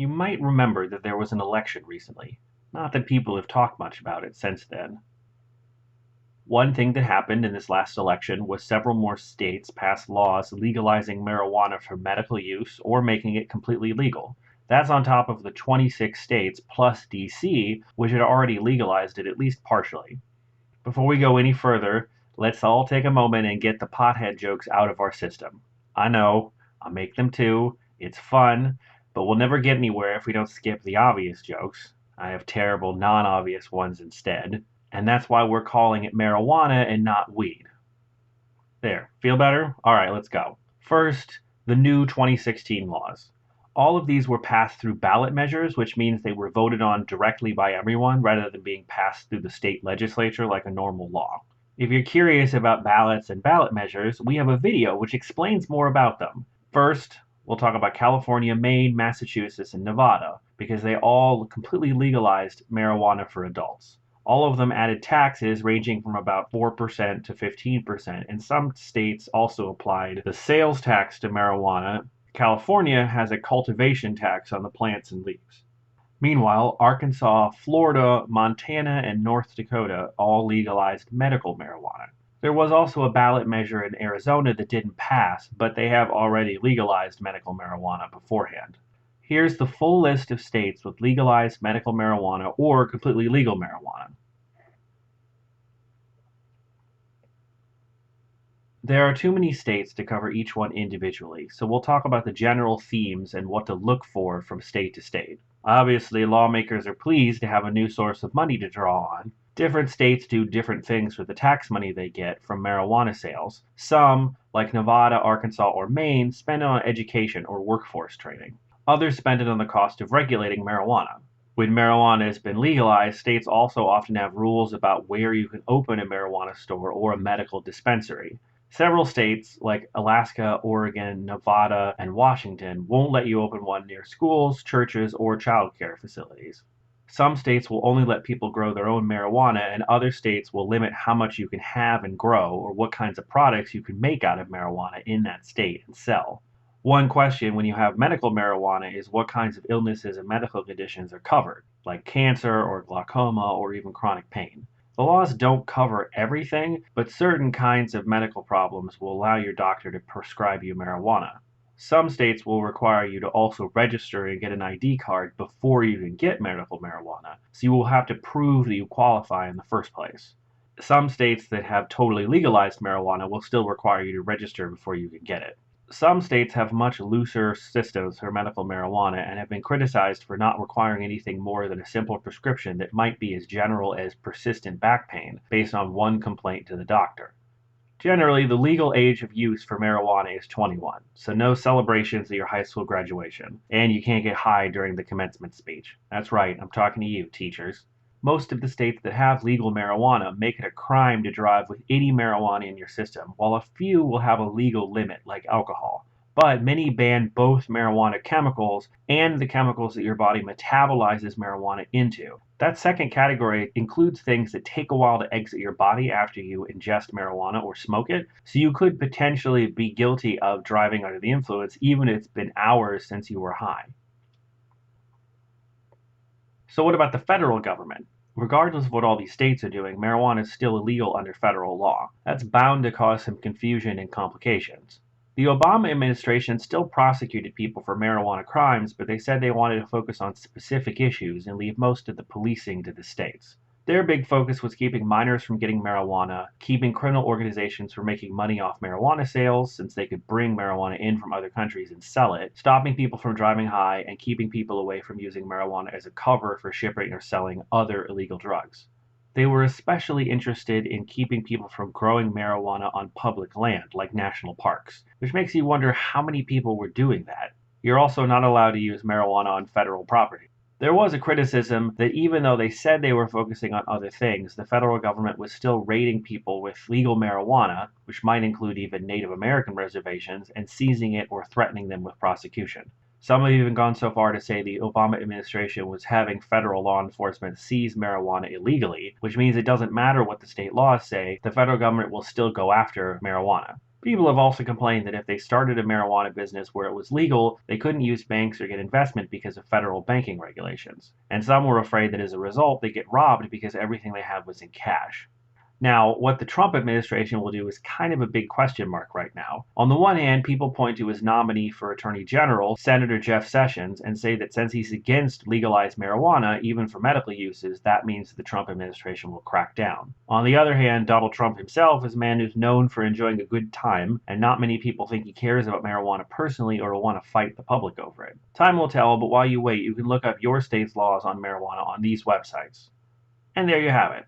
You might remember that there was an election recently. Not that people have talked much about it since then. One thing that happened in this last election was several more states passed laws legalizing marijuana for medical use or making it completely legal. That's on top of the 26 states plus DC, which had already legalized it at least partially. Before we go any further, let's all take a moment and get the pothead jokes out of our system. I know, I make them too, it's fun, but we'll never get anywhere if we don't skip the obvious jokes. I have terrible non obvious ones instead, and that's why we're calling it marijuana and not weed. There, feel better? Alright, let's go. First, the new 2016 laws. All of these were passed through ballot measures, which means they were voted on directly by everyone rather than being passed through the state legislature like a normal law. If you're curious about ballots and ballot measures, we have a video which explains more about them. First, we'll talk about California, Maine, Massachusetts, and Nevada, because they all completely legalized marijuana for adults. All of them added taxes ranging from about 4% to 15%, and some states also applied the sales tax to marijuana. California has a cultivation tax on the plants and leaves. Meanwhile, Arkansas, Florida, Montana, and North Dakota all legalized medical marijuana. There was also a ballot measure in Arizona that didn't pass, but they have already legalized medical marijuana beforehand. Here's the full list of states with legalized medical marijuana or completely legal marijuana. There are too many states to cover each one individually, so we'll talk about the general themes and what to look for from state to state. Obviously, lawmakers are pleased to have a new source of money to draw on. Different states do different things with the tax money they get from marijuana sales. Some, like Nevada, Arkansas, or Maine, spend it on education or workforce training. Others spend it on the cost of regulating marijuana. When marijuana has been legalized, states also often have rules about where you can open a marijuana store or a medical dispensary. Several states, like Alaska, Oregon, Nevada, and Washington, won't let you open one near schools, churches, or childcare facilities. Some states will only let people grow their own marijuana, and other states will limit how much you can have and grow or what kinds of products you can make out of marijuana in that state and sell. One question when you have medical marijuana is what kinds of illnesses and medical conditions are covered, like cancer or glaucoma or even chronic pain. The laws don't cover everything, but certain kinds of medical problems will allow your doctor to prescribe you marijuana. Some states will require you to also register and get an ID card before you can get medical marijuana, so you will have to prove that you qualify in the first place. Some states that have totally legalized marijuana will still require you to register before you can get it. Some states have much looser systems for medical marijuana and have been criticized for not requiring anything more than a simple prescription that might be as general as persistent back pain based on one complaint to the doctor. Generally, the legal age of use for marijuana is 21, so no celebrations at your high school graduation, and you can't get high during the commencement speech. That's right, I'm talking to you, teachers. Most of the states that have legal marijuana make it a crime to drive with any marijuana in your system, while a few will have a legal limit, like alcohol. But many ban both marijuana chemicals and the chemicals that your body metabolizes marijuana into. That second category includes things that take a while to exit your body after you ingest marijuana or smoke it, so you could potentially be guilty of driving under the influence even if it's been hours since you were high. So what about the federal government? Regardless of what all these states are doing, marijuana is still illegal under federal law. That's bound to cause some confusion and complications. The Obama administration still prosecuted people for marijuana crimes, but they said they wanted to focus on specific issues and leave most of the policing to the states. Their big focus was keeping minors from getting marijuana, keeping criminal organizations from making money off marijuana sales since they could bring marijuana in from other countries and sell it, stopping people from driving high, and keeping people away from using marijuana as a cover for shipping or selling other illegal drugs. They were especially interested in keeping people from growing marijuana on public land, like national parks, which makes you wonder how many people were doing that. You're also not allowed to use marijuana on federal property. There was a criticism that even though they said they were focusing on other things, the federal government was still raiding people with legal marijuana, which might include even Native American reservations, and seizing it or threatening them with prosecution. Some have even gone so far to say the Obama administration was having federal law enforcement seize marijuana illegally, which means it doesn't matter what the state laws say, the federal government will still go after marijuana. People have also complained that if they started a marijuana business where it was legal, they couldn't use banks or get investment because of federal banking regulations. And some were afraid that as a result, they'd get robbed because everything they had was in cash. Now, what the Trump administration will do is kind of a big question mark right now. On the one hand, people point to his nominee for Attorney General, Senator Jeff Sessions, and say that since he's against legalized marijuana, even for medical uses, that means the Trump administration will crack down. On the other hand, Donald Trump himself is a man who's known for enjoying a good time, and not many people think he cares about marijuana personally or will want to fight the public over it. Time will tell, but while you wait, you can look up your state's laws on marijuana on these websites. And there you have it.